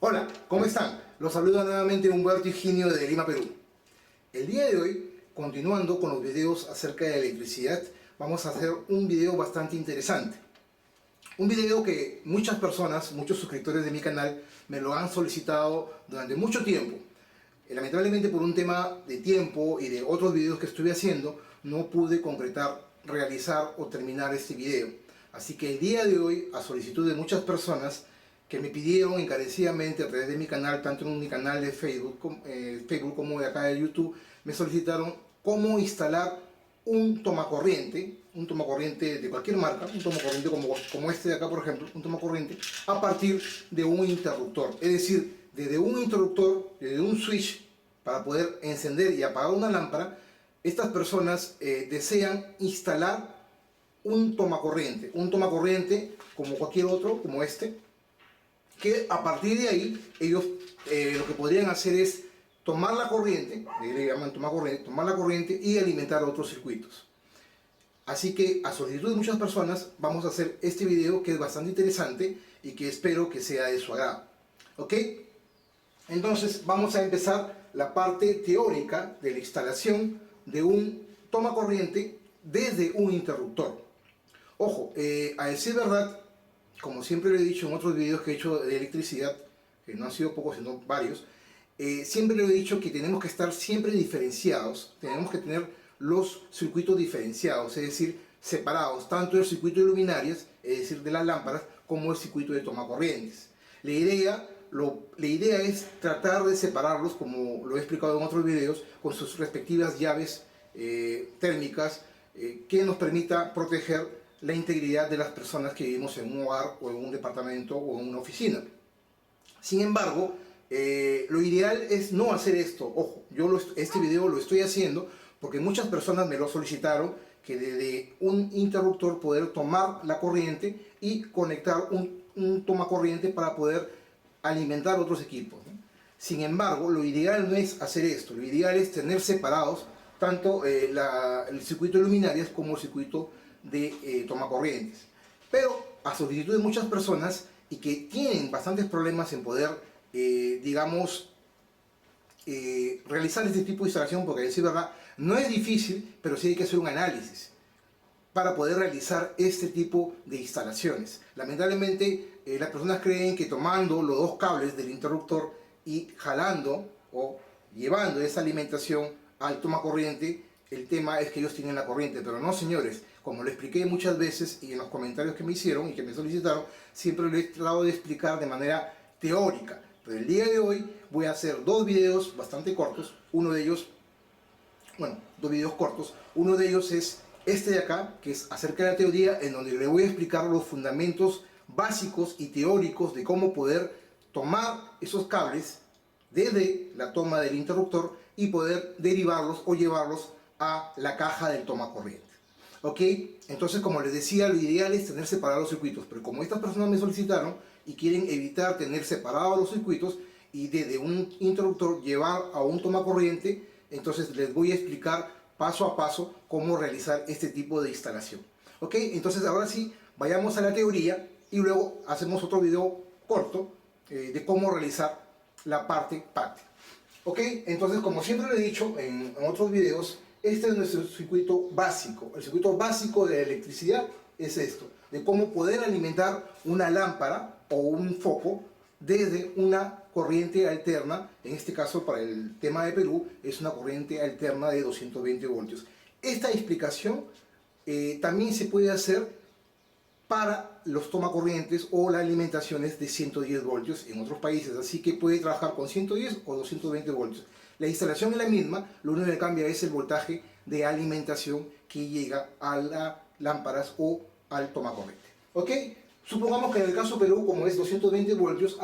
Hola, ¿cómo están? Los saluda nuevamente Humberto Higinio de Lima, Perú. El día de hoy, continuando con los videos acerca de electricidad, vamos a hacer un video bastante interesante. Un video que muchas personas, muchos suscriptores de mi canal, me lo han solicitado durante mucho tiempo. Lamentablemente por un tema de tiempo y de otros videos que estuve haciendo, no pude concretar, realizar o terminar este video. Así que el día de hoy, a solicitud de muchas personas, que me pidieron encarecidamente a través de mi canal, tanto en mi canal de Facebook como de acá de YouTube, me solicitaron cómo instalar un tomacorriente de cualquier marca, un tomacorriente como este de acá, por ejemplo, un tomacorriente, a partir de un interruptor. Es decir, desde un interruptor, desde un switch, para poder encender y apagar una lámpara, estas personas desean instalar un tomacorriente como cualquier otro, como este, que a partir de ahí ellos lo que podrían hacer es tomar la corriente, le llaman tomar la corriente y alimentar otros circuitos. Así que a solicitud de muchas personas vamos a hacer este video que es bastante interesante y que espero que sea de su agrado. ¿Ok? Entonces vamos a empezar la parte teórica de la instalación de un tomacorriente desde un interruptor. Ojo, a decir verdad, como siempre lo he dicho en otros videos que he hecho de electricidad, que no han sido pocos sino varios, siempre lo he dicho que tenemos que estar siempre diferenciados, tenemos que tener los circuitos diferenciados, es decir, separados, tanto el circuito de luminarias, es decir, de las lámparas, como el circuito de tomacorrientes. La idea es tratar de separarlos, como lo he explicado en otros videos, con sus respectivas llaves térmicas, que nos permita proteger la integridad de las personas que vivimos en un hogar o en un departamento o en una oficina. Sin embargo, lo ideal es no hacer esto. Ojo, este video lo estoy haciendo porque muchas personas me lo solicitaron, que desde un interruptor poder tomar la corriente y conectar un tomacorriente para poder alimentar otros equipos, ¿no? Sin embargo, lo ideal no es hacer esto, lo ideal es tener separados tanto el circuito de luminarias como el circuito de tomacorrientes. Pero a solicitud de muchas personas y que tienen bastantes problemas en poder, digamos, realizar este tipo de instalación, porque a decir verdad, no es difícil, pero sí hay que hacer un análisis para poder realizar este tipo de instalaciones. Lamentablemente, las personas creen que tomando los dos cables del interruptor y jalando o llevando esa alimentación al tomacorriente, el tema es que ellos tienen la corriente, pero no, señores. Como lo expliqué muchas veces y en los comentarios que me hicieron y que me solicitaron, siempre lo he tratado de explicar de manera teórica. Pero el día de hoy voy a hacer dos videos bastante cortos, dos videos cortos. Uno de ellos es este de acá, que es acerca de la teoría, en donde le voy a explicar los fundamentos básicos y teóricos de cómo poder tomar esos cables desde la toma del interruptor y poder derivarlos o llevarlos a la caja del tomacorriente. ¿Ok? Entonces, como les decía, lo ideal es tener separados los circuitos, pero como estas personas me solicitaron y quieren evitar tener separados los circuitos y desde un interruptor llevar a un tomacorriente, entonces les voy a explicar paso a paso cómo realizar este tipo de instalación. ¿Ok? Entonces ahora sí, vayamos a la teoría y luego hacemos otro video corto de cómo realizar la parte práctica. ¿Ok? Entonces, como siempre lo he dicho en otros videos, este es nuestro circuito básico. El circuito básico de la electricidad es esto, de cómo poder alimentar una lámpara o un foco desde una corriente alterna. En este caso, para el tema de Perú, es una corriente alterna de 220 voltios. Esta explicación también se puede hacer para los tomacorrientes o las alimentaciones de 110 voltios en otros países, así que puede trabajar con 110 o 220 voltios. La instalación es la misma, lo único que cambia es el voltaje de alimentación que llega a las lámparas o al tomacorriente. ¿Ok? Supongamos que en el caso Perú, como es 220 voltios,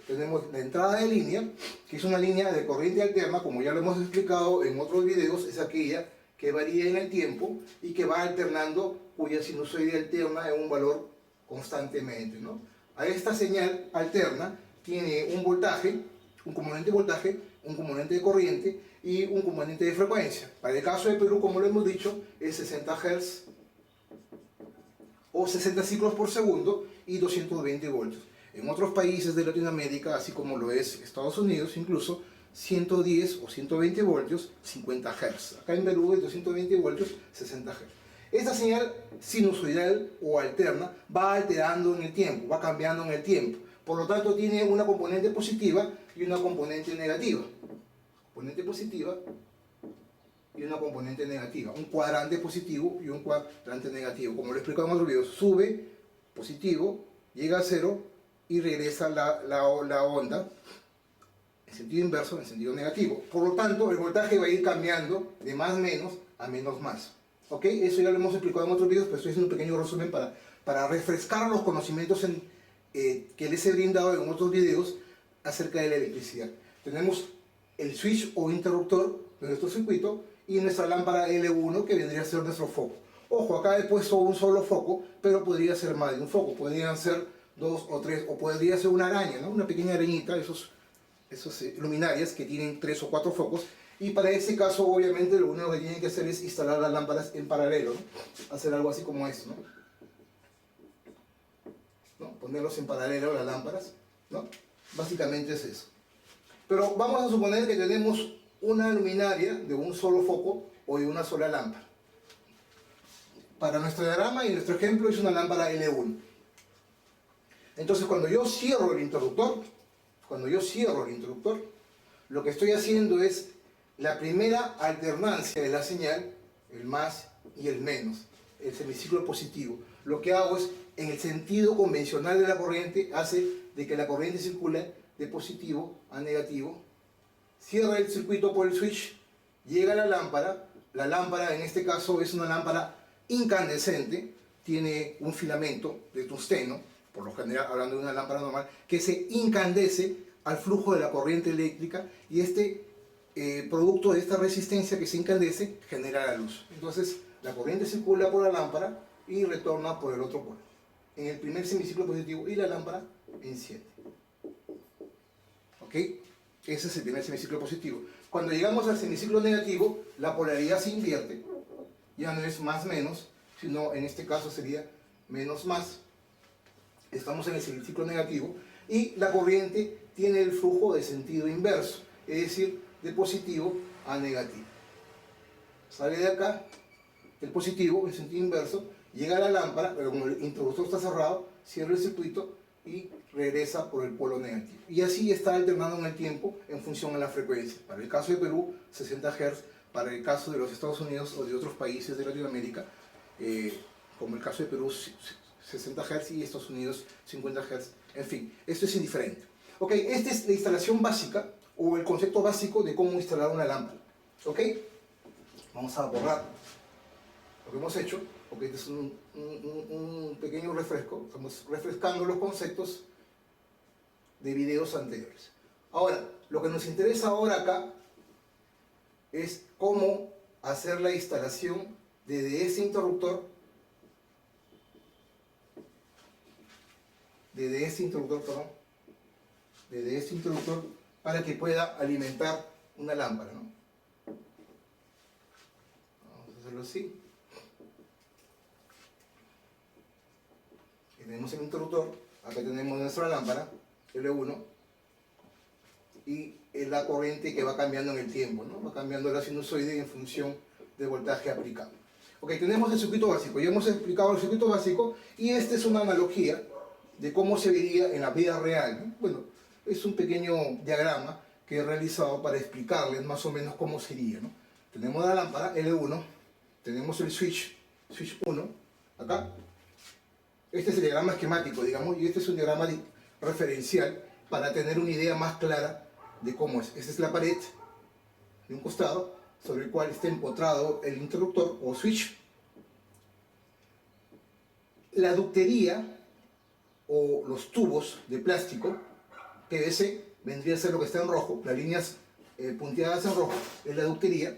tenemos la entrada de línea, que es una línea de corriente alterna, como ya lo hemos explicado en otros videos, es aquella que varía en el tiempo y que va alternando, cuya sinusoide alterna en un valor constantemente, ¿no? A esta señal alterna tiene un voltaje, un componente de voltaje, un componente de corriente y un componente de frecuencia. Para el caso de Perú, como lo hemos dicho, es 60 Hz o 60 ciclos por segundo y 220 voltios. En otros países de Latinoamérica, así como lo es Estados Unidos, incluso 110 o 120 voltios, 50 Hz. Acá en Perú es 220 voltios, 60 Hz. Esta señal sinusoidal o alterna va alterando en el tiempo, va cambiando en el tiempo. Por lo tanto, tiene una componente positiva y una componente negativa. Componente positiva y una componente negativa. Un cuadrante positivo y un cuadrante negativo. Como lo he explicado en otros videos, sube positivo, llega a cero y regresa la onda en sentido inverso, en sentido negativo. Por lo tanto, el voltaje va a ir cambiando de más menos a menos más. ¿Ok? Eso ya lo hemos explicado en otros videos, pero estoy haciendo un pequeño resumen para refrescar los conocimientos que les he brindado en otros videos acerca de la electricidad. Tenemos el switch o interruptor de nuestro circuito y nuestra lámpara L1 que vendría a ser nuestro foco. Ojo, acá he puesto un solo foco, pero podría ser más de un foco. Podrían ser 2 o 3, o podría ser una araña, ¿no? Una pequeña arañita, esos luminarias que tienen 3 o 4 focos. Y para ese caso, obviamente, lo único que tienen que hacer es instalar las lámparas en paralelo, ¿no? Hacer algo así como esto, ¿no? Ponerlos en paralelo las lámparas, ¿no? Básicamente es eso. Pero vamos a suponer que tenemos una luminaria de un solo foco o de una sola lámpara. Para nuestro diagrama y nuestro ejemplo es una lámpara L1. Entonces, cuando yo cierro el interruptor, lo que estoy haciendo es la primera alternancia de la señal, el más y el menos, el semiciclo positivo. Lo que hago es, en el sentido convencional de la corriente, hace de que la corriente circule de positivo a negativo, cierra el circuito por el switch, llega a la lámpara en este caso es una lámpara incandescente, tiene un filamento de tungsteno, por lo general hablando de una lámpara normal, que se incandesce al flujo de la corriente eléctrica y producto de esta resistencia que se incandesce genera la luz. Entonces la corriente circula por la lámpara y retorna por el otro polo, en el primer semiciclo positivo, y la lámpara enciende. ¿Ok? Ese es el primer semiciclo positivo. Cuando llegamos al semiciclo negativo, la polaridad se invierte. Ya no es más menos, sino en este caso sería menos más. Estamos en el semiciclo negativo y la corriente tiene el flujo de sentido inverso, es decir, de positivo a negativo. Sale de acá el positivo en sentido inverso, llega a la lámpara, pero como el interruptor está cerrado, cierra el circuito y regresa por el polo negativo. Y así está alternando en el tiempo en función a la frecuencia. Para el caso de Perú, 60 Hz. Para el caso de los Estados Unidos o de otros países de Latinoamérica, como el caso de Perú, 60 Hz y Estados Unidos, 50 Hz. En fin, esto es indiferente. Ok, esta es la instalación básica o el concepto básico de cómo instalar una lámpara. Ok, vamos a borrar lo que hemos hecho, porque este es un pequeño refresco. Estamos refrescando los conceptos de videos anteriores. Ahora, lo que nos interesa ahora acá es cómo hacer la instalación desde este interruptor, para que pueda alimentar una lámpara, ¿no? Vamos a hacerlo así. Tenemos el interruptor, acá tenemos nuestra lámpara, L1, y es la corriente que va cambiando en el tiempo, ¿no? Va cambiando la sinusoide en función del voltaje aplicado. Ok, tenemos el circuito básico, ya hemos explicado el circuito básico y esta es una analogía de cómo se vería en la vida real, ¿no? Bueno, es un pequeño diagrama que he realizado para explicarles más o menos cómo sería, ¿no? Tenemos la lámpara L1, tenemos el switch 1, acá. Este es el diagrama esquemático, digamos, y este es un diagrama referencial para tener una idea más clara de cómo es. Esta es la pared de un costado sobre el cual está empotrado el interruptor o switch. La ductería o los tubos de plástico PVC vendría a ser lo que está en rojo, las líneas punteadas en rojo es la ductería.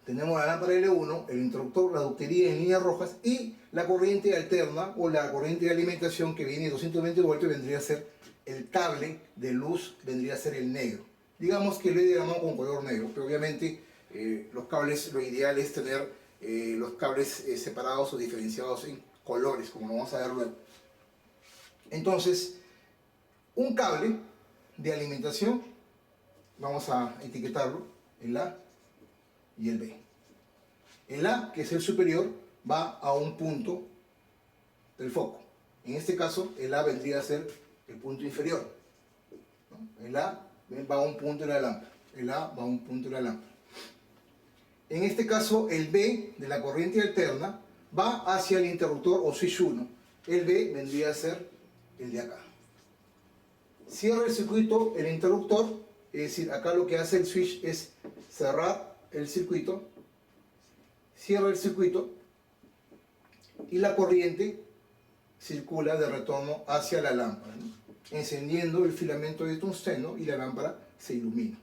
Tenemos la lámpara L1, el interruptor, la ductería en líneas rojas y la corriente alterna o la corriente de alimentación que viene de 220 voltios vendría a ser el cable de luz, vendría a ser el negro. Digamos que lo he diagramado con color negro, pero obviamente los cables, lo ideal es tener los cables separados o diferenciados en colores, como lo vamos a ver luego. Entonces, un cable de alimentación, vamos a etiquetarlo, el A y el B. El A, que es el superior, va a un punto del foco. En este caso, el A vendría a ser el punto inferior, ¿no? El A va a un punto de la lámpara. El A va a un punto de la lámpara. En este caso, el B de la corriente alterna va hacia el interruptor o switch 1. El B vendría a ser el de acá. Cierra el circuito el interruptor, es decir, acá lo que hace el switch es cerrar el circuito, cierra el circuito y la corriente circula de retorno hacia la lámpara, ¿no? Encendiendo el filamento de tungsteno y la lámpara se ilumina.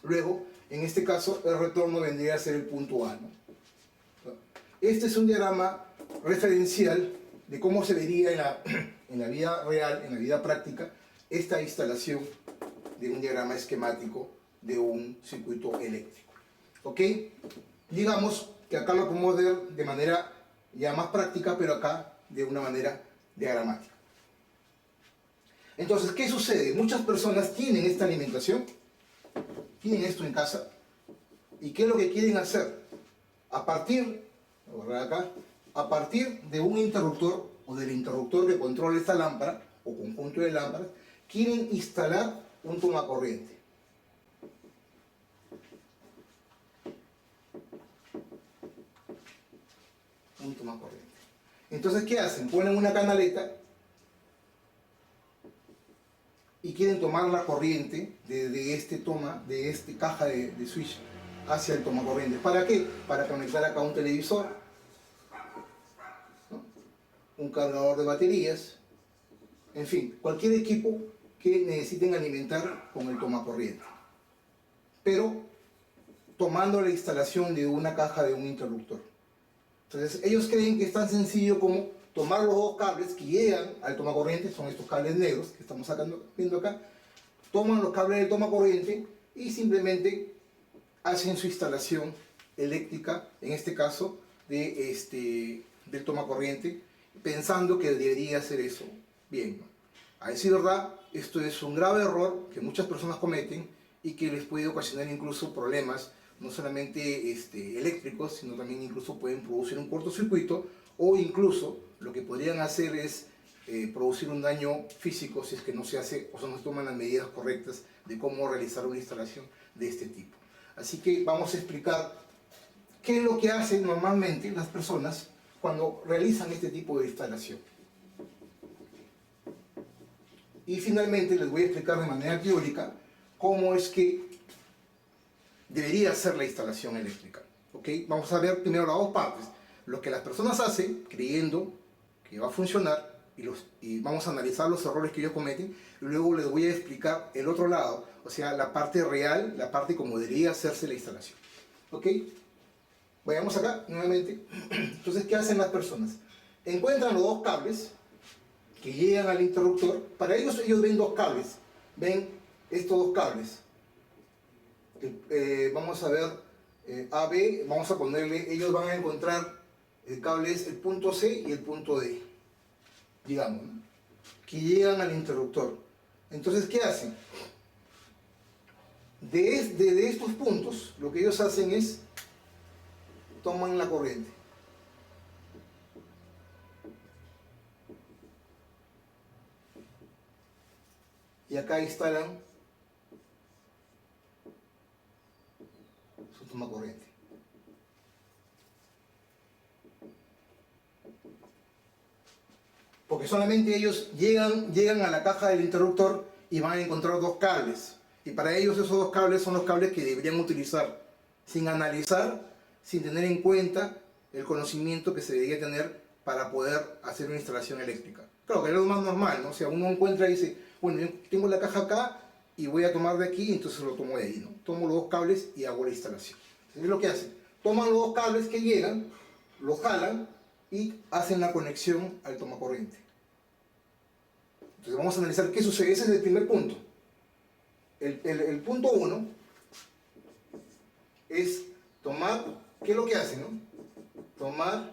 Luego, en este caso, el retorno vendría a ser el punto A, ¿no? Este es un diagrama referencial de cómo se vería en la vida real, en la vida práctica, esta instalación de un diagrama esquemático de un circuito eléctrico. ¿Ok? Digamos que acá lo podemos ver de manera ya más práctica, pero acá de una manera diagramática. Entonces, ¿qué sucede? Muchas personas tienen esta alimentación, tienen esto en casa, ¿y qué es lo que quieren hacer? A partir de un interruptor o del interruptor que controla esta lámpara o conjunto de lámparas, quieren instalar un tomacorriente. Un tomacorriente. Entonces, ¿qué hacen? Ponen una canaleta y quieren tomar la corriente de esta caja de switch hacia el tomacorriente. ¿Para qué? Para conectar acá un televisor, ¿no? Un cargador de baterías, en fin, cualquier equipo que necesiten alimentar con el tomacorriente. Pero tomando la instalación de una caja de un interruptor. Entonces ellos creen que es tan sencillo como tomar los dos cables que llegan al tomacorriente, son estos cables negros que estamos viendo acá, toman los cables del tomacorriente y simplemente hacen su instalación eléctrica, en este caso del tomacorriente, pensando que debería hacer eso bien, ¿no? A decir verdad, esto es un grave error que muchas personas cometen y que les puede ocasionar incluso problemas, no solamente eléctricos, sino también incluso pueden producir un cortocircuito, o incluso lo que podrían hacer es producir un daño físico si es que no se hace o no se toman las medidas correctas de cómo realizar una instalación de este tipo. Así que vamos a explicar qué es lo que hacen normalmente las personas cuando realizan este tipo de instalación. Y finalmente les voy a explicar de manera teórica cómo es que debería ser la instalación eléctrica. ¿Ok? Vamos a ver primero las dos partes. Lo que las personas hacen creyendo que va a funcionar y vamos a analizar los errores que ellos cometen y luego les voy a explicar el otro lado, o sea, la parte real, la parte como debería hacerse la instalación. ¿Ok? Vayamos acá nuevamente. Entonces, ¿qué hacen las personas? Encuentran los dos cables que llegan al interruptor. Para ellos ven dos cables, ven estos dos cables. Vamos a ver AB, vamos a ponerle, ellos van a encontrar el cable es el punto C y el punto D, digamos, ¿no? Que llegan al interruptor. Entonces, ¿qué hacen? De estos puntos, lo que ellos hacen es toman la corriente. Y acá instalan su tomacorriente. Porque solamente ellos llegan a la caja del interruptor y van a encontrar dos cables. Y para ellos esos dos cables son los cables que deberían utilizar, sin analizar, sin tener en cuenta el conocimiento que se debería tener para poder hacer una instalación eléctrica. Claro, que es lo más normal, ¿no? O sea, uno encuentra y dice, bueno, yo tengo la caja acá y voy a tomar de aquí, entonces lo tomo de ahí, ¿no? Tomo los dos cables y hago la instalación. Entonces, es lo que hacen. Toman los dos cables que llegan, los jalan y hacen la conexión al tomacorriente. Entonces vamos a analizar qué sucede. Ese es el primer punto. El punto 1 es tomar, ¿qué es lo que hacen, no? Tomar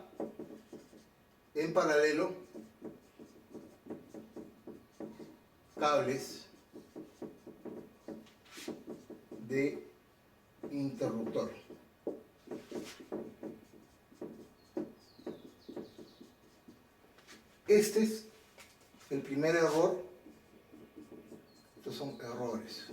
en paralelo cables de interruptor. Este es el primer error. Estos son errores.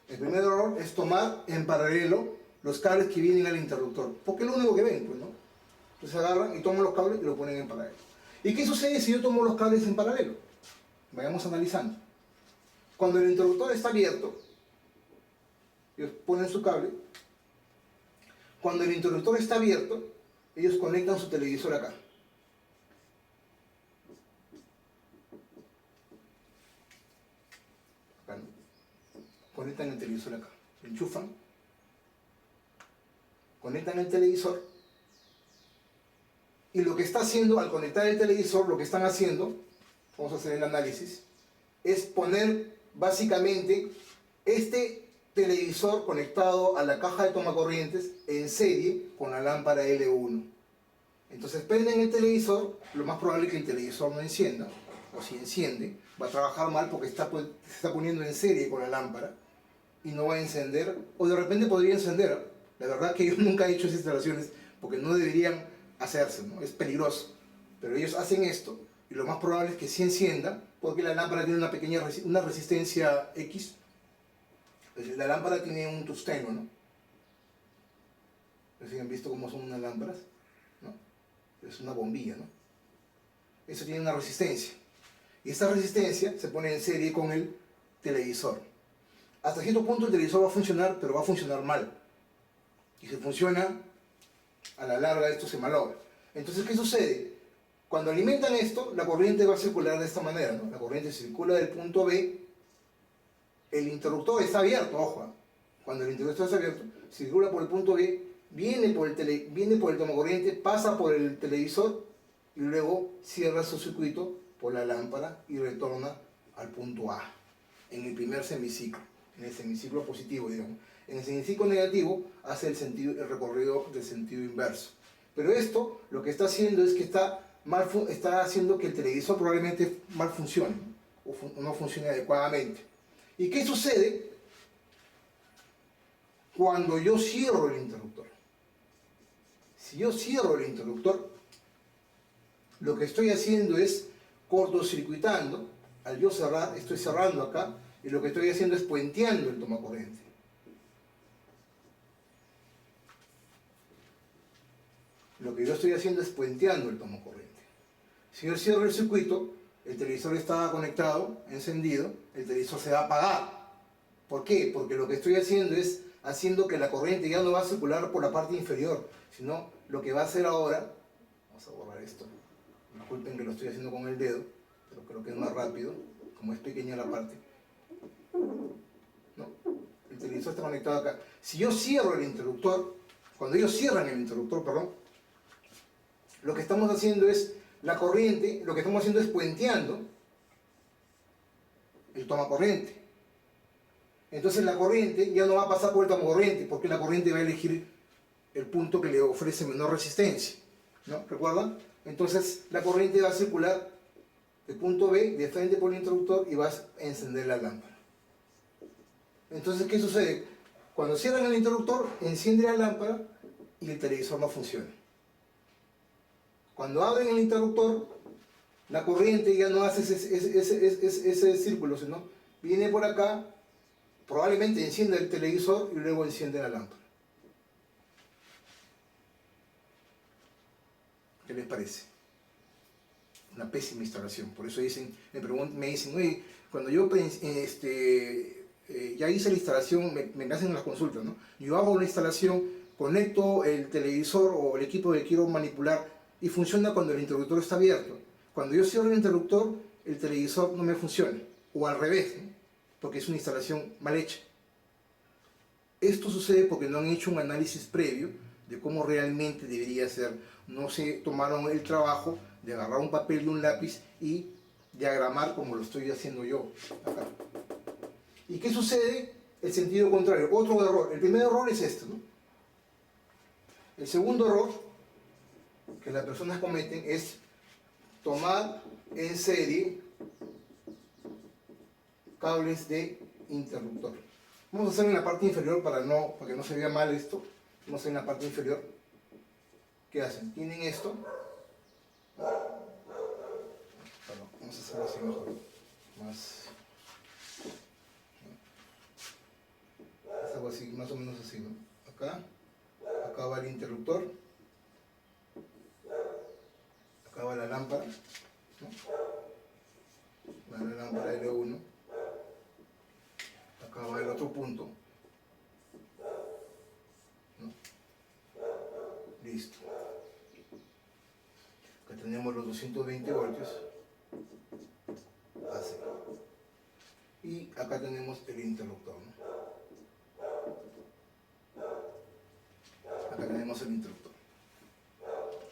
El primer error es tomar en paralelo los cables que vienen al interruptor, porque es lo único que ven, pues, ¿no? Entonces agarran y toman los cables y lo ponen en paralelo. ¿Y qué sucede si yo tomo los cables en paralelo? Vayamos analizando. Cuando el interruptor está abierto, ellos ponen su cable. Cuando el interruptor está abierto, ellos conectan su televisor acá. Acá, ¿no? Conectan el televisor acá. Lo enchufan. Conectan el televisor. Y lo que está haciendo, al conectar el televisor, lo que están haciendo, vamos a hacer el análisis, es poner básicamente este televisor conectado a la caja de tomacorrientes en serie con la lámpara L1. Entonces prenden el televisor, lo más probable es que el televisor no encienda, o si enciende, va a trabajar mal porque se está poniendo en serie con la lámpara y no va a encender, o de repente podría encender. La verdad que yo nunca he hecho esas instalaciones porque no deberían hacerse, ¿no? Es peligroso, pero ellos hacen esto y lo más probable es que sí encienda porque la lámpara tiene una pequeña resistencia X. La lámpara tiene un tungsteno, ¿no? No sé si han visto cómo son unas lámparas, ¿no? Es una bombilla, ¿no? Eso tiene una resistencia. Y esta resistencia se pone en serie con el televisor. Hasta cierto punto el televisor va a funcionar, pero va a funcionar mal. Y si funciona, a la larga esto se malogra. Entonces, ¿qué sucede? Cuando alimentan esto, la corriente va a circular de esta manera, ¿no? La corriente circula del punto B. El interruptor está abierto, ojo. Cuando el interruptor está abierto, circula por el punto B, viene por el tomacorriente, pasa por el televisor y luego cierra su circuito por la lámpara y retorna al punto A, en el primer semiciclo, en el semiciclo positivo, digamos. En el semiciclo negativo hace el recorrido del sentido inverso. Pero esto lo que está haciendo es que está haciendo que el televisor probablemente mal funcione, o no funcione adecuadamente. ¿Y qué sucede cuando yo cierro el interruptor? Si yo cierro el interruptor, lo que estoy haciendo es cortocircuitando. Al yo cerrar, estoy cerrando acá, y lo que estoy haciendo es puenteando el tomacorriente. Lo que yo estoy haciendo es puenteando el tomacorriente. Si yo cierro el circuito, el televisor está conectado, encendido, el televisor se va a apagar. ¿Por qué? Porque lo que estoy haciendo es haciendo que la corriente ya no va a circular por la parte inferior, sino lo que va a hacer ahora, vamos a borrar esto, disculpen que lo estoy haciendo con el dedo, pero creo que es más rápido, como es pequeña la parte. No, el televisor está conectado acá. Si yo cierro el interruptor, cuando ellos cierran el interruptor, perdón, lo que estamos haciendo es la corriente, lo que estamos haciendo es puenteando el tomacorriente. Entonces la corriente ya no va a pasar por el tomacorriente, porque la corriente va a elegir el punto que le ofrece menor resistencia, ¿no? ¿Recuerdan? Entonces la corriente va a circular del punto B, de frente por el interruptor, y va a encender la lámpara. Entonces, ¿qué sucede? Cuando cierran el interruptor, enciende la lámpara y el televisor no funciona. Cuando abren el interruptor, la corriente ya no hace ese círculo, sino viene por acá, probablemente enciende el televisor y luego enciende la lámpara. ¿Qué les parece? Una pésima instalación. Por eso dicen, me dicen, oye, cuando yo ya hice la instalación, me hacen las consultas, ¿no? Yo hago una instalación, conecto el televisor o el equipo que quiero manipular y funciona cuando el interruptor está abierto. Cuando yo cierro el interruptor, el televisor no me funciona. O al revés, ¿no? Porque es una instalación mal hecha. Esto sucede porque no han hecho un análisis previo de cómo realmente debería ser. No se tomaron el trabajo de agarrar un papel y un lápiz y diagramar como lo estoy haciendo yo acá. ¿Y qué sucede? El sentido contrario. Otro error. El primer error es este, ¿no? El segundo error que las personas cometen es tomar en serie cables de interruptor. Vamos a hacer en la parte inferior para que no se vea mal esto. Vamos a hacer en la parte inferior. ¿Qué hacen? Tienen esto. Bueno, vamos a hacerlo así mejor. Más. Es algo así, más o menos así, ¿no? Acá va el interruptor. Acá va la lámpara, ¿no? Va la lámpara L1. Acá va el otro punto, ¿no? Listo. Acá tenemos los 220 voltios. Así. Y acá tenemos el interruptor, ¿no? Acá tenemos el interruptor.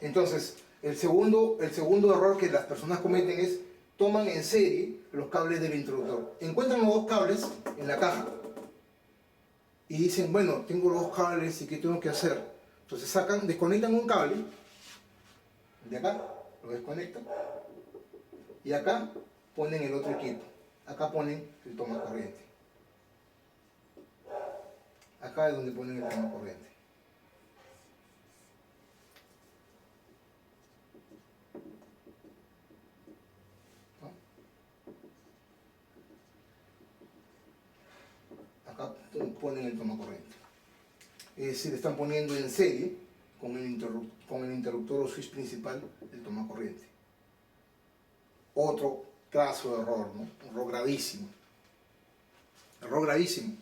Entonces, el segundo error que las personas cometen es toman en serie los cables del interruptor. Encuentran los dos cables en la caja y dicen, bueno, tengo los dos cables y ¿qué tengo que hacer? Entonces desconectan un cable de acá, lo desconectan y acá ponen el otro equipo. Acá ponen el toma corriente. Acá es donde ponen el toma corriente. Acá ponen el toma corriente. Es decir, están poniendo en serie con el interruptor o switch principal el toma corriente. Otro caso de error, ¿no? Error gravísimo. Error gravísimo.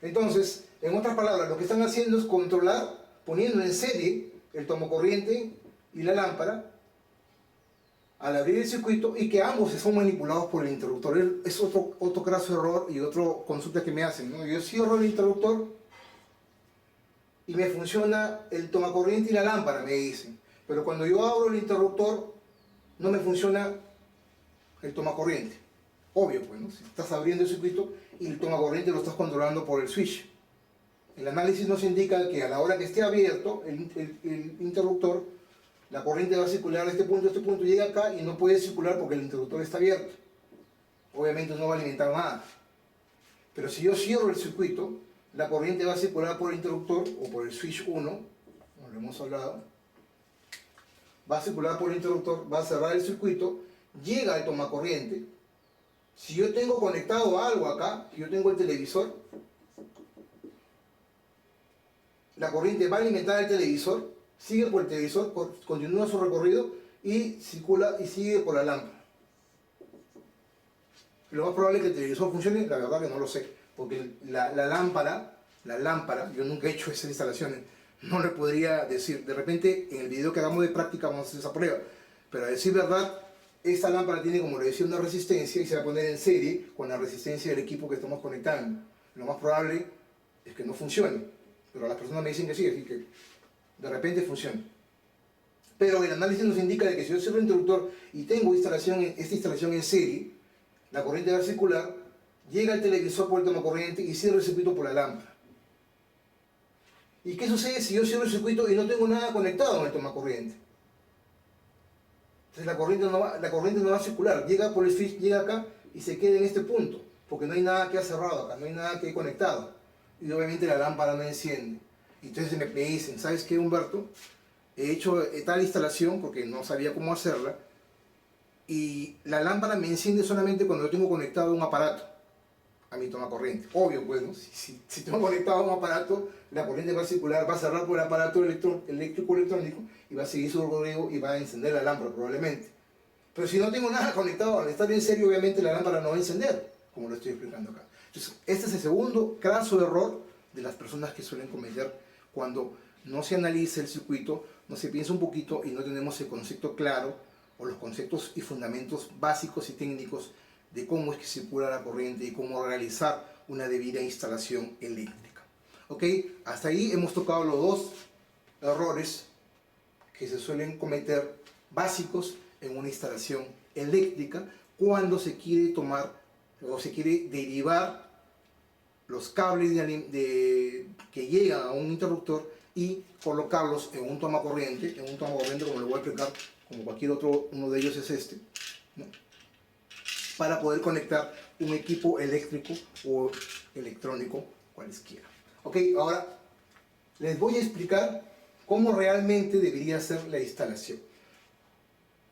Entonces, en otras palabras, lo que están haciendo es controlar, poniendo en serie el toma corriente y la lámpara al abrir el circuito y que ambos son manipulados por el interruptor. Es otro caso de error y otra consulta que me hacen, ¿no? Yo cierro el interruptor y me funciona el toma corriente y la lámpara, me dicen. Pero cuando yo abro el interruptor, no me funciona el toma corriente. Obvio, pues, ¿no? Si estás abriendo el circuito y el toma corriente lo estás controlando por el switch. El análisis nos indica que a la hora que esté abierto el interruptor, la corriente va a circular a este punto, llega acá y no puede circular porque el interruptor está abierto. Obviamente no va a alimentar nada. Pero si yo cierro el circuito, la corriente va a circular por el interruptor o por el switch 1, como lo hemos hablado. Va a circular por el interruptor, va a cerrar el circuito, llega el toma corriente. Si yo tengo conectado algo acá, yo tengo el televisor, la corriente va a alimentar el televisor, sigue por el televisor, continúa su recorrido y circula y sigue por la lámpara. Lo más probable es que el televisor funcione, la verdad que no lo sé, porque la lámpara, yo nunca he hecho esas instalaciones, no le podría decir. De repente en el video que hagamos de práctica vamos a hacer esa prueba, pero a decir verdad, esta lámpara tiene, como le decía, una resistencia y se va a poner en serie con la resistencia del equipo que estamos conectando. Lo más probable es que no funcione, pero las personas me dicen que sí, así que de repente funciona. Pero el análisis nos indica de que si yo cierro el interruptor y tengo esta instalación en serie, la corriente va a circular, llega al televisor por el toma corriente y cierro el circuito por la lámpara. ¿Y qué sucede si yo cierro el circuito y no tengo nada conectado en el toma corriente? Entonces la corriente no va a circular, llega por el switch, llega acá y se queda en este punto, porque no hay nada que ha cerrado acá, no hay nada que he conectado. Y obviamente la lámpara no enciende. Entonces me dicen, ¿sabes qué, Humberto? He hecho tal instalación porque no sabía cómo hacerla y la lámpara me enciende solamente cuando yo tengo conectado un aparato a mi toma corriente. Obvio, pues, ¿no? Si tengo conectado un aparato, la corriente va a circular, va a cerrar por el aparato eléctrico y va a seguir su recorrido y va a encender la lámpara probablemente. Pero si no tengo nada conectado, al estar en serio, obviamente la lámpara no va a encender, como lo estoy explicando acá. Entonces, este es el segundo caso de error de las personas que suelen cometer cuando no se analiza el circuito, no se piensa un poquito y no tenemos el concepto claro o los conceptos y fundamentos básicos y técnicos de cómo es que circula la corriente y cómo realizar una debida instalación eléctrica. ¿Ok? Hasta ahí hemos tocado los dos errores que se suelen cometer básicos en una instalación eléctrica cuando se quiere tomar o se quiere derivar los cables que llegan a un interruptor y colocarlos en un toma corriente como lo voy a explicar como cualquier otro, uno de ellos es este, ¿no? Para poder conectar un equipo eléctrico o electrónico, cualesquiera. Ok, ahora les voy a explicar cómo realmente debería ser la instalación.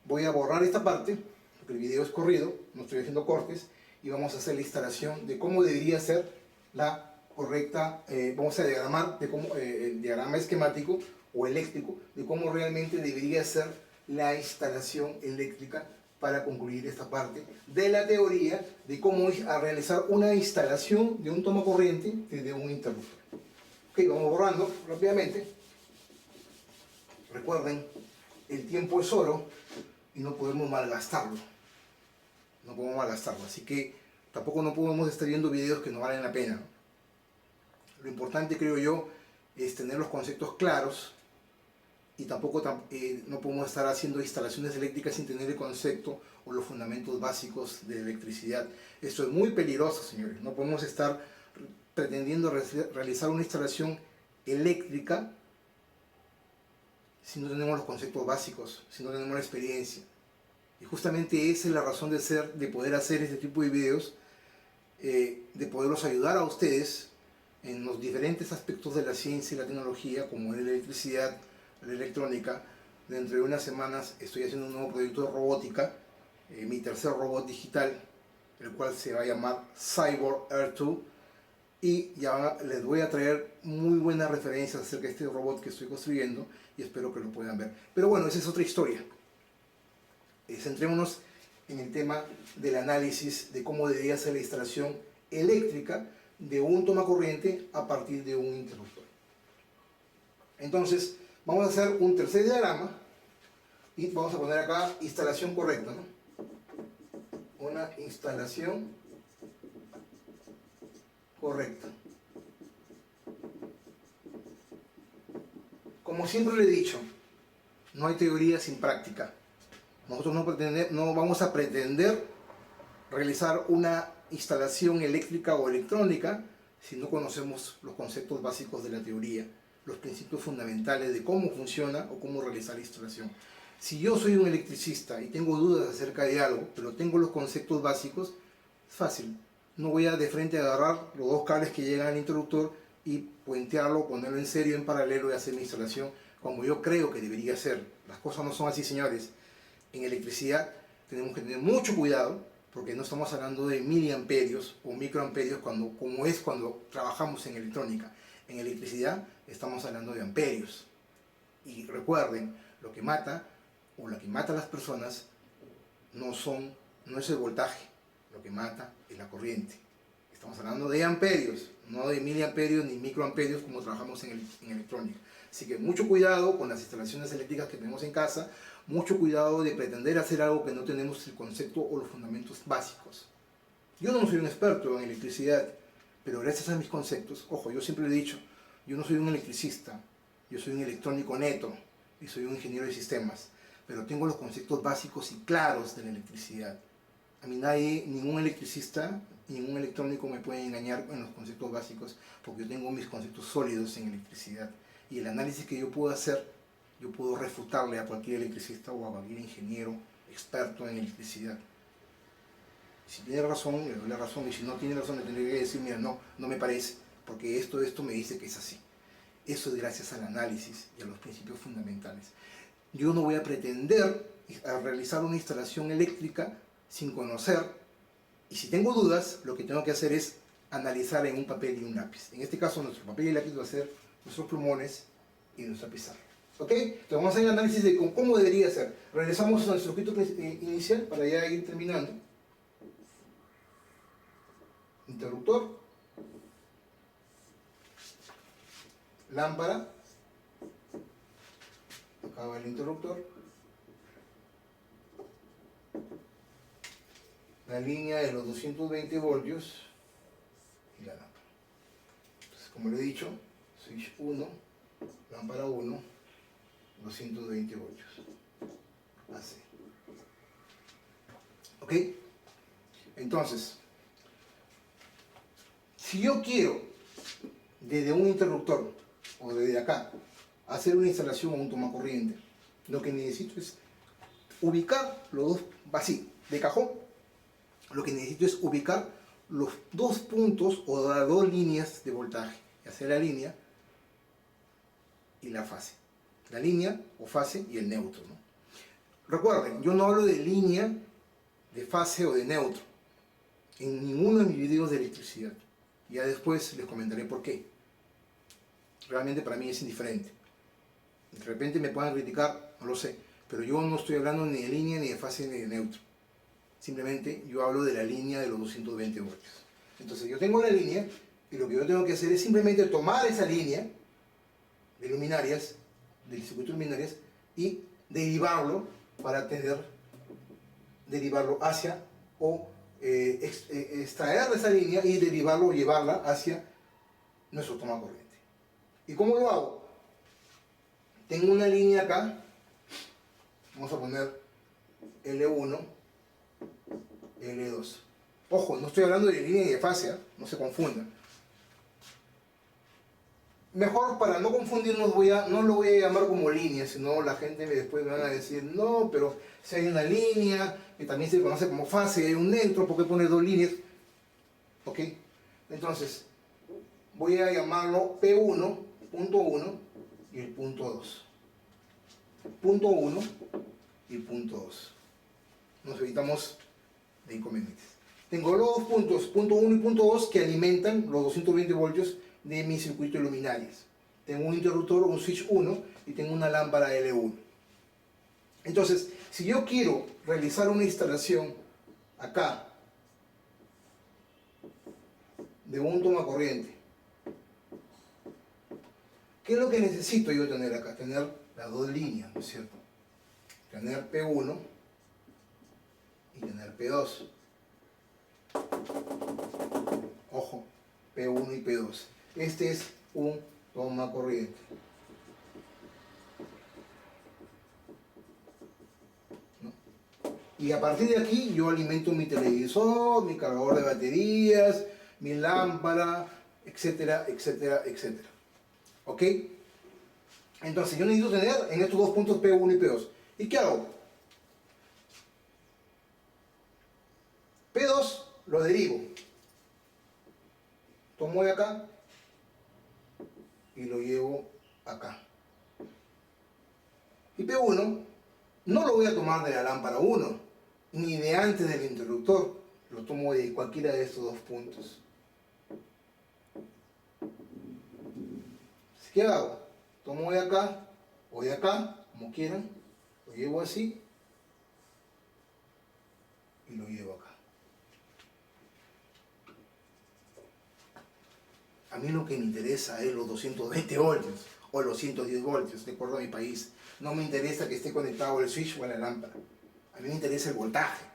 Voy a borrar esta parte, porque el video es corrido, no estoy haciendo cortes, y vamos a hacer la instalación de cómo debería ser la correcta, vamos a diagramar de cómo, el diagrama esquemático o eléctrico, de cómo realmente debería ser la instalación eléctrica para concluir esta parte de la teoría de cómo realizar una instalación de un tomacorriente desde un interruptor. Ok, vamos borrando rápidamente. Recuerden, el tiempo es oro y no podemos malgastarlo. No podemos malgastarlo, así que tampoco no podemos estar viendo videos que no valen la pena. Lo importante, creo yo, es tener los conceptos claros y tampoco no podemos estar haciendo instalaciones eléctricas sin tener el concepto o los fundamentos básicos de electricidad. Esto es muy peligroso, señores. No podemos estar pretendiendo realizar una instalación eléctrica si no tenemos los conceptos básicos, si no tenemos la experiencia. Y justamente esa es la razón de ser, de poder hacer este tipo de videos, de poderlos ayudar a ustedes en los diferentes aspectos de la ciencia y la tecnología, como es la electricidad, la electrónica. Dentro de unas semanas estoy haciendo un nuevo proyecto de robótica, mi tercer robot digital, el cual se va a llamar Cyborg R2, y ya les voy a traer muy buenas referencias acerca de este robot que estoy construyendo y espero que lo puedan ver. Pero bueno, esa es otra historia. Centrémonos en el tema del análisis de cómo debería ser la instalación eléctrica de un tomacorriente a partir de un interruptor. Entonces, vamos a hacer un tercer diagrama y vamos a poner acá instalación correcta, ¿no? Una instalación correcta. Como siempre le he dicho, no hay teoría sin práctica. Nosotros no vamos a pretender realizar una instalación eléctrica o electrónica si no conocemos los conceptos básicos de la teoría, los principios fundamentales de cómo funciona o cómo realizar la instalación. Si yo soy un electricista y tengo dudas acerca de algo, pero tengo los conceptos básicos, es fácil. No voy a de frente a agarrar los dos cables que llegan al interruptor y puentearlo, ponerlo en serio, en paralelo y hacer mi instalación como yo creo que debería ser. Las cosas no son así, señores. En electricidad tenemos que tener mucho cuidado porque no estamos hablando de miliamperios o microamperios como es cuando trabajamos en electrónica. En electricidad estamos hablando de amperios. Y recuerden, lo que mata o lo que mata a las personas no es el voltaje, lo que mata es la corriente. Estamos hablando de amperios, no de miliamperios ni microamperios como trabajamos en electrónica. Así que mucho cuidado con las instalaciones eléctricas que tenemos en casa, mucho cuidado de pretender hacer algo que no tenemos el concepto o los fundamentos básicos. Yo no soy un experto en electricidad, pero gracias a mis conceptos, ojo, yo siempre lo he dicho, yo no soy un electricista, yo soy un electrónico neto y soy un ingeniero de sistemas, pero tengo los conceptos básicos y claros de la electricidad. A mí ningún electricista, ningún electrónico me puede engañar en los conceptos básicos porque yo tengo mis conceptos sólidos en electricidad. Y el análisis que yo puedo hacer, yo puedo refutarle a cualquier electricista o a cualquier ingeniero experto en electricidad. Si tiene razón, le doy la razón, y si no tiene razón, le tendré que decir, mira, no me parece, porque esto me dice que es así. Eso es gracias al análisis y a los principios fundamentales. Yo no voy a pretender a realizar una instalación eléctrica sin conocer, y si tengo dudas, lo que tengo que hacer es analizar en un papel y un lápiz. En este caso, nuestro papel y lápiz va a ser nuestros plumones y nuestra pizarra. ¿Ok? Entonces vamos a hacer el análisis de cómo debería ser. Regresamos a nuestro circuito inicial para ya ir terminando. Interruptor. Lámpara. Acá va el interruptor. La línea de los 220 voltios y la lámpara. Entonces, como le he dicho, switch 1, lámpara 1, 220 voltios. Así. ¿Ok? Entonces, si yo quiero desde un interruptor o desde acá hacer una instalación a un tomacorriente, lo que necesito es ubicar los dos, así, de cajón, lo que necesito es ubicar los dos puntos o las dos líneas de voltaje, ya sea la línea y la fase. La línea o fase y el neutro, ¿no? Recuerden, yo no hablo de línea, de fase o de neutro en ninguno de mis videos de electricidad. Ya después les comentaré por qué. Realmente para mí es indiferente. De repente me puedan criticar, no lo sé, pero yo no estoy hablando ni de línea, ni de fase, ni de neutro. Simplemente yo hablo de la línea de los 220 voltios. Entonces yo tengo la línea y lo que yo tengo que hacer es simplemente tomar esa línea de luminarias, del circuito de luminarias, y derivarlo para derivarlo hacia o extraer de esa línea y derivarlo o llevarla hacia nuestro toma corriente. ¿Y cómo lo hago? Tengo una línea acá, vamos a poner L1, L2. Ojo, no estoy hablando de línea y de fase, ¿eh? No se confundan. Mejor para no confundirnos no lo voy a llamar como línea, sino la gente después me van a decir, no, pero si hay una línea, que también se conoce como fase, hay un neutro, ¿por qué poner dos líneas? ¿Ok? Entonces, voy a llamarlo P1, punto 1 y el punto 2. Punto 1 y punto 2. Nos evitamos de inconvenientes. Tengo los dos puntos, punto 1 y punto 2, que alimentan los 220 voltios de mi circuito de luminarias. Tengo un interruptor, un switch 1 y tengo una lámpara L1. Entonces, si yo quiero realizar una instalación acá de un toma corriente, ¿qué es lo que necesito yo tener acá? Tener las dos líneas, ¿no es cierto? Tener P1 y tener P2. Ojo, P1 y P2. Este es un toma corriente. ¿No? Y a partir de aquí yo alimento mi televisor, mi cargador de baterías, mi lámpara, etcétera, etcétera, etcétera. ¿Ok? Entonces yo necesito tener en estos dos puntos P1 y P2. ¿Y qué hago? P2 lo derivo. Tomo de acá y lo llevo acá. Y P1 no lo voy a tomar de la lámpara 1, ni de antes del interruptor. Lo tomo de cualquiera de estos dos puntos. ¿Qué hago? Tomo de acá o de acá, como quieran, lo llevo así y lo llevo acá. A mí lo que me interesa es los 220 voltios o los 110 voltios, de acuerdo a mi país. No me interesa que esté conectado el switch o a la lámpara. A mí me interesa el voltaje,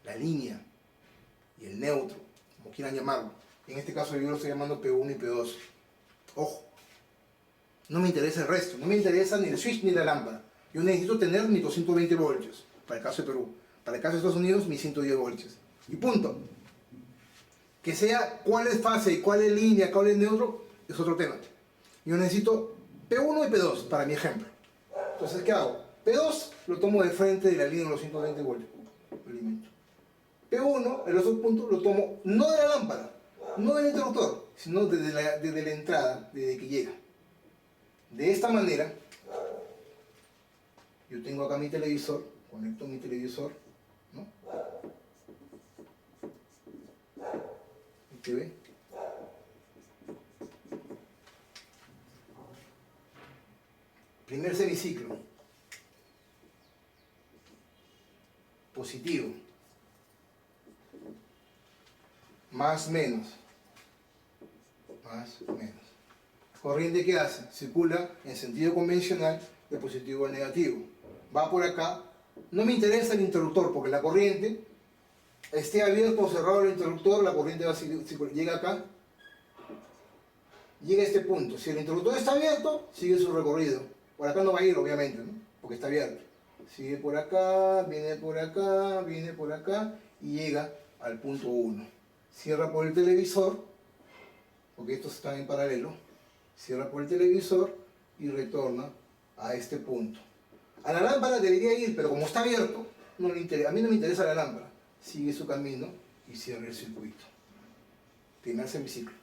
la línea y el neutro, como quieran llamarlo. En este caso yo lo estoy llamando P1 y P2. Ojo, no me interesa el resto, no me interesa ni el switch ni la lámpara. Yo necesito tener mis 220 voltios, para el caso de Perú. Para el caso de Estados Unidos, mis 110 voltios. Y punto. Que sea cuál es fase y cuál es línea, cuál es neutro, es otro tema. Yo necesito P1 y P2 para mi ejemplo. Entonces, ¿qué hago? P2 lo tomo de frente de la línea de los 120 voltios. Lo alimento. P1, el otro punto, lo tomo no de la lámpara, no del interruptor, sino desde la entrada, desde que llega. De esta manera, yo tengo acá mi televisor, conecto mi televisor, ¿no? ¿Qué ve? Primer semiciclo. Positivo. Más, menos. Más, menos. Corriente, ¿qué hace? Circula en sentido convencional de positivo a negativo. Va por acá. No me interesa el interruptor porque la corriente, esté abierto o cerrado el interruptor, la corriente va a llega acá, llega a este punto. Si el interruptor está abierto, sigue su recorrido. Por acá no va a ir, obviamente, ¿no? Porque está abierto. Sigue por acá, viene por acá, viene por acá y llega al punto 1. Cierra por el televisor, porque estos están en paralelo. Cierra por el televisor y retorna a este punto. A la lámpara debería ir, pero como está abierto, no le interesa. A mí no me interesa la lámpara. Sigue su camino y cierra el circuito. Primer semiciclo.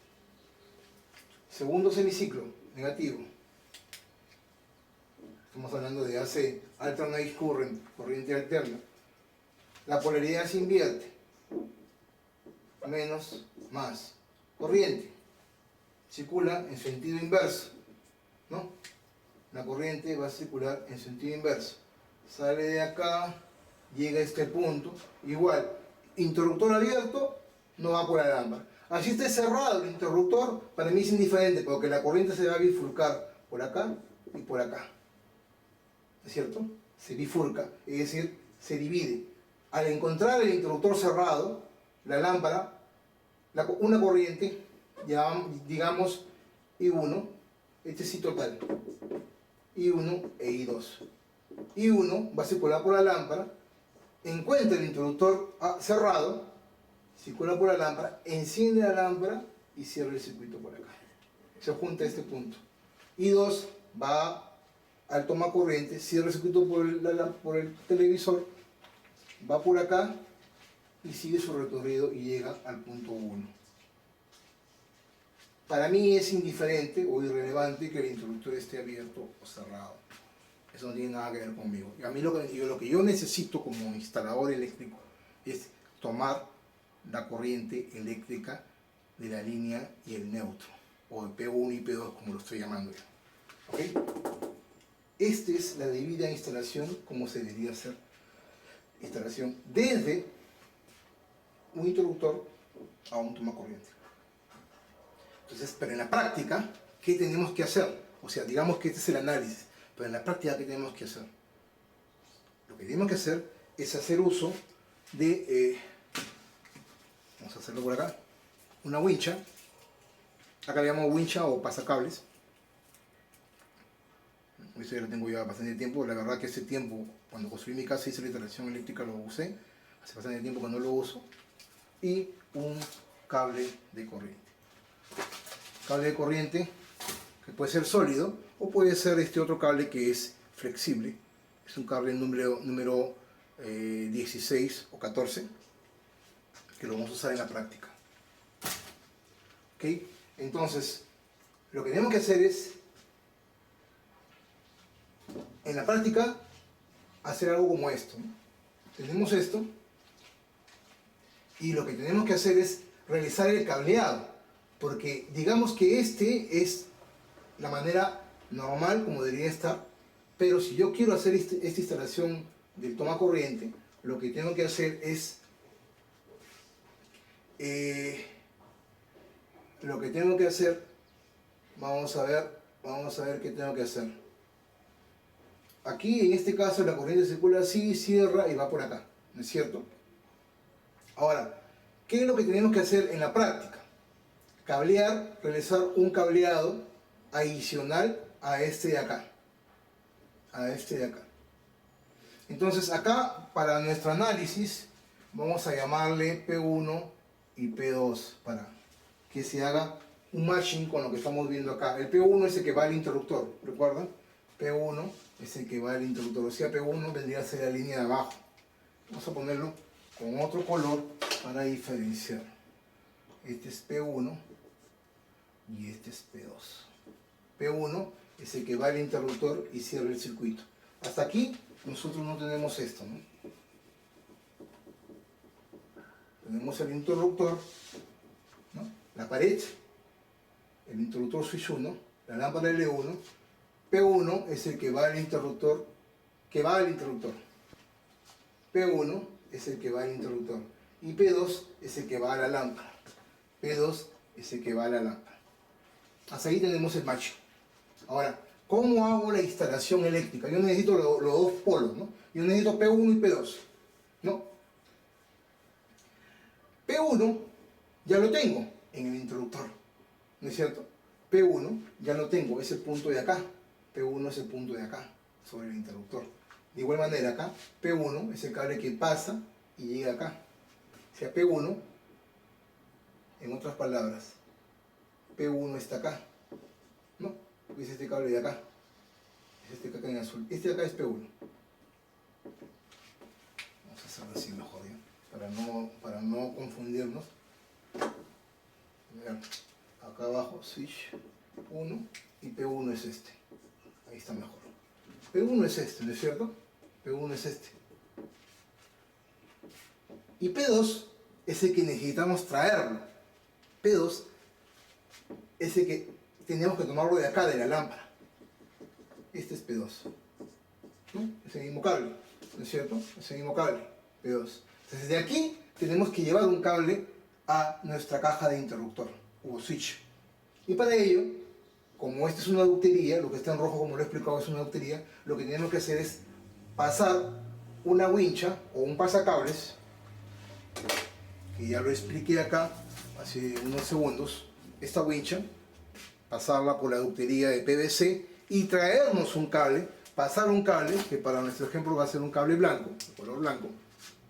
Segundo semiciclo, negativo. Estamos hablando de AC, alternate current, corriente alterna. La polaridad se invierte. Menos, más. Corriente. Circula en sentido inverso, ¿no? La corriente va a circular en sentido inverso. Sale de acá, llega a este punto. Igual, interruptor abierto, no va por la lámpara. Así esté cerrado el interruptor, para mí es indiferente, porque la corriente se va a bifurcar por acá y por acá. ¿Es cierto? Se bifurca, es decir, se divide. Al encontrar el interruptor cerrado, la lámpara, una corriente, ya digamos I1, este sí total, I1 e I2. I1 va a circular por la lámpara, encuentra el interruptor cerrado, circula por la lámpara, enciende la lámpara y cierra el circuito por acá. Se junta a este punto. I2 va al toma corriente, cierra el circuito por el televisor, va por acá y sigue su recorrido y llega al punto 1. Para mí es indiferente o irrelevante que el interruptor esté abierto o cerrado. Eso no tiene nada que ver conmigo. Y a mí lo que yo necesito como instalador eléctrico es tomar la corriente eléctrica de la línea y el neutro, o de P1 y P2 como lo estoy llamando yo. ¿Ok? Esta es la debida instalación como se debería hacer. Instalación desde un interruptor a un toma corriente. Entonces, pero en la práctica, ¿qué tenemos que hacer? O sea, digamos que este es el análisis, pero en la práctica, ¿qué tenemos que hacer? Lo que tenemos que hacer es hacer uso de, vamos a hacerlo por acá, una wincha. Acá le llamamos wincha o pasacables. Eso ya lo tengo ya bastante tiempo. La verdad que ese tiempo, cuando construí mi casa, hice la instalación eléctrica, lo usé. Hace bastante tiempo que no lo uso. Y un cable de corriente. Cable de corriente que puede ser sólido o puede ser este otro cable que es flexible. Es un cable número 16 o 14 que lo vamos a usar en la práctica. ¿Ok? Entonces, lo que tenemos que hacer es, en la práctica, hacer algo como esto, ¿no? Tenemos esto y lo que tenemos que hacer es realizar el cableado, porque digamos que este es la manera normal como debería estar, pero si yo quiero hacer esta instalación del toma corriente, lo que tengo que hacer es vamos a ver qué tengo que hacer. Aquí en este caso la corriente circula así, cierra y va por acá, ¿no es cierto? Ahora, ¿qué es lo que tenemos que hacer en la práctica? Cablear, realizar un cableado adicional a este de acá. Entonces acá, para nuestro análisis, vamos a llamarle P1 y P2 para que se haga un matching con lo que estamos viendo acá. El P1 es el que va al interruptor, ¿recuerdan? P1 es el que va al interruptor, o sea, P1 vendría a ser la línea de abajo. Vamos a ponerlo con otro color para diferenciar. Este es P1 y este es P2. P1 es el que va al interruptor y cierra el circuito. Hasta aquí nosotros no tenemos esto, ¿no? Tenemos el interruptor, ¿no? La pared, el interruptor switch 1, la lámpara L1. P1 es el que va al interruptor, P1 es el que va al interruptor. Y P2 es el que va a la lámpara. P2 es el que va a la lámpara. Hasta ahí tenemos el match. Ahora, ¿cómo hago la instalación eléctrica? Yo necesito los dos polos, ¿no? Yo necesito P1 y P2, ¿no? P1 ya lo tengo en el interruptor, ¿no es cierto? P1 ya lo tengo, es el punto de acá. P1 es el punto de acá, sobre el interruptor. De igual manera acá, P1 es el cable que pasa y llega acá. O sea, P1, en otras palabras, P1 está acá, ¿no? Es este cable de acá. este que acá en azul. Este de acá es P1. Vamos a hacerlo así mejor, ¿ya? Para no confundirnos. Vean, acá abajo switch 1 y P1 es este. Ahí está mejor. P1 es este, ¿no es cierto? P1 es este. Y P2 es el que necesitamos traerlo. P2 es el que tenemos que tomarlo de acá, de la lámpara. Este es P2. ¿No? Es el mismo cable, ¿no es cierto? Es el mismo cable, P2. Entonces de aquí tenemos que llevar un cable a nuestra caja de interruptor o switch. Y para ello, como esta es una ductería, lo que está en rojo como lo he explicado es una ductería, lo que tenemos que hacer es pasar una wincha o un pasacables, que ya lo expliqué acá hace unos segundos, esta wincha, pasarla por la ductería de PVC y traernos un cable, pasar un cable, que para nuestro ejemplo va a ser un cable blanco, de color blanco,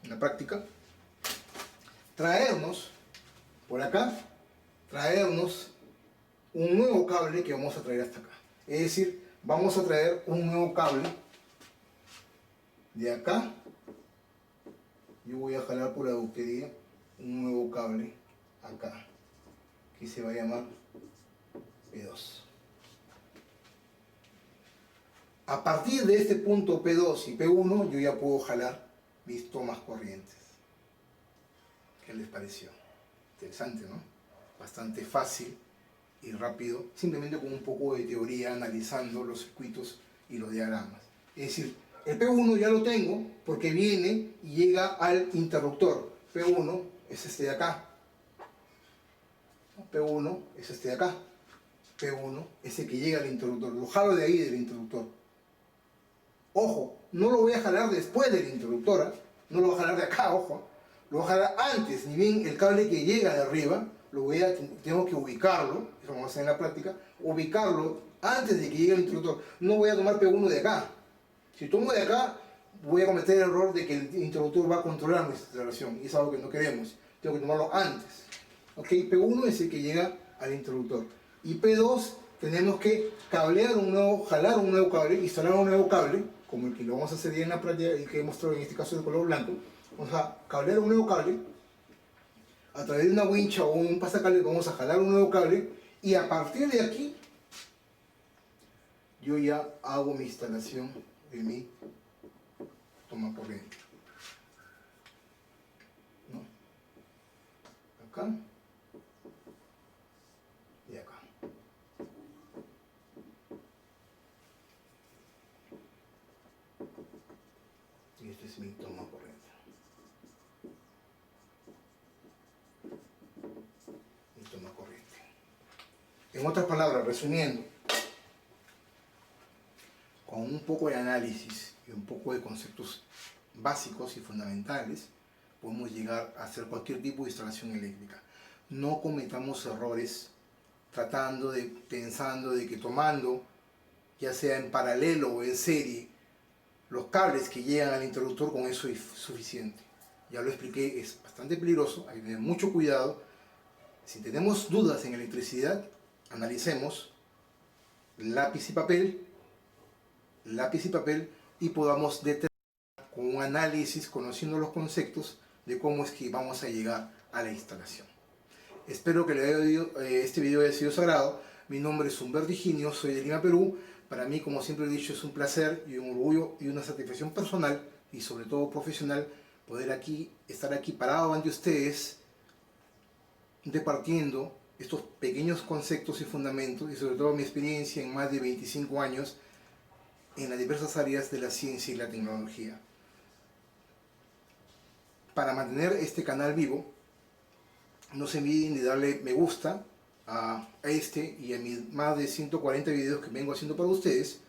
en la práctica, traernos por acá, traernos un nuevo cable que vamos a traer hasta acá. Es decir, vamos a traer un nuevo cable de acá. Yo voy a jalar por la ductería un nuevo cable acá, que se va a llamar P2. A partir de este punto P2 y P1 yo ya puedo jalar mis tomas corrientes. ¿Qué les pareció? Interesante, ¿no? Bastante fácil y rápido, simplemente con un poco de teoría analizando los circuitos y los diagramas. Es decir, el P1 ya lo tengo porque viene y llega al interruptor. P1 es este de acá. P1 es este de acá. P1 es el que llega al interruptor. Lo jalo de ahí del interruptor. Ojo, no lo voy a jalar después del interruptor, ¿eh? No lo voy a jalar de acá, ojo. Lo voy a jalar antes, ni bien el cable que llega de arriba, tengo que ubicarlo, eso vamos a hacer en la práctica, ubicarlo antes de que llegue el interruptor. No voy a tomar P1 de acá. Si tomo de acá, voy a cometer el error de que el interruptor va a controlar nuestra instalación, y es algo que no queremos. Tengo que tomarlo antes. ¿Ok? P1 es el que llega al interruptor. Y P2 tenemos que jalar un nuevo cable, instalar un nuevo cable, como el que lo vamos a hacer ya en la práctica, el que he mostrado en este caso de color blanco. Vamos a cablear un nuevo cable, a través de una wincha o un pasacable vamos a jalar un nuevo cable, y a partir de aquí, yo ya hago mi instalación de mi toma corriente. ¿No? Acá y acá. Y este es mi toma corriente. Mi toma corriente. En otras palabras, resumiendo, con un poco de análisis y un poco de conceptos básicos y fundamentales, podemos llegar a hacer cualquier tipo de instalación eléctrica. No cometamos errores pensando de que tomando, ya sea en paralelo o en serie, los cables que llegan al interruptor, con eso es suficiente. Ya lo expliqué, es bastante peligroso, hay que tener mucho cuidado. Si tenemos dudas en electricidad, analicemos lápiz y papel y podamos determinar con un análisis, conociendo los conceptos de cómo es que vamos a llegar a la instalación. Espero que este video haya sido sagrado. Mi nombre es Humberto Higinio, soy de Lima, Perú. Para mí, como siempre he dicho, es un placer y un orgullo y una satisfacción personal y sobre todo profesional poder estar aquí parado ante ustedes, departiendo estos pequeños conceptos y fundamentos y sobre todo mi experiencia en más de 25 años en las diversas áreas de la ciencia y la tecnología. Para mantener este canal vivo, no se olviden de darle me gusta a este y a mis más de 140 videos que vengo haciendo para ustedes.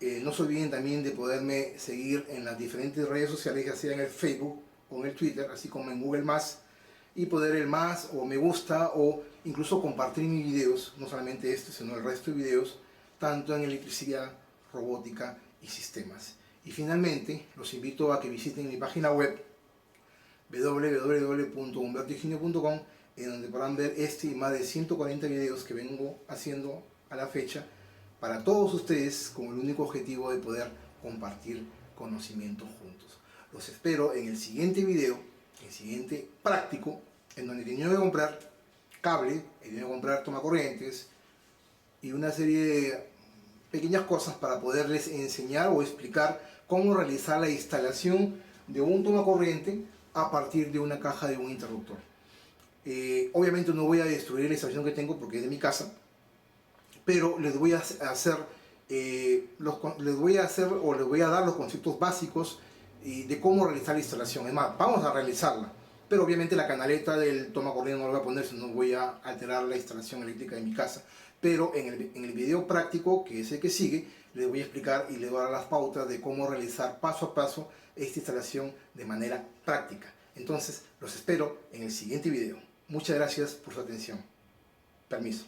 No se olviden también de poderme seguir en las diferentes redes sociales, ya sea en el Facebook o en el Twitter, así como en Google+, y poder el más o me gusta o incluso compartir mis videos, no solamente este, sino el resto de videos, tanto en electricidad, robótica y sistemas. Y finalmente, los invito a que visiten mi página web www.humbertohiginio.com, en donde podrán ver este y más de 140 videos que vengo haciendo a la fecha para todos ustedes con el único objetivo de poder compartir conocimientos juntos. Los espero en el siguiente video, el siguiente práctico, en donde he tenido que comprar cable, he tenido que comprar tomacorrientes y una serie de pequeñas cosas para poderles enseñar o explicar cómo realizar la instalación de un tomacorriente a partir de una caja de un interruptor. Obviamente no voy a destruir la instalación que tengo porque es de mi casa, pero les voy a dar los conceptos básicos de cómo realizar la instalación. Es más, vamos a realizarla, pero obviamente la canaleta del tomacorriente no la voy a poner, si no voy a alterar la instalación eléctrica de mi casa. Pero en el video práctico, que es el que sigue, les voy a explicar y les voy a dar las pautas de cómo realizar paso a paso esta instalación de manera práctica. Entonces, los espero en el siguiente video. Muchas gracias por su atención. Permiso.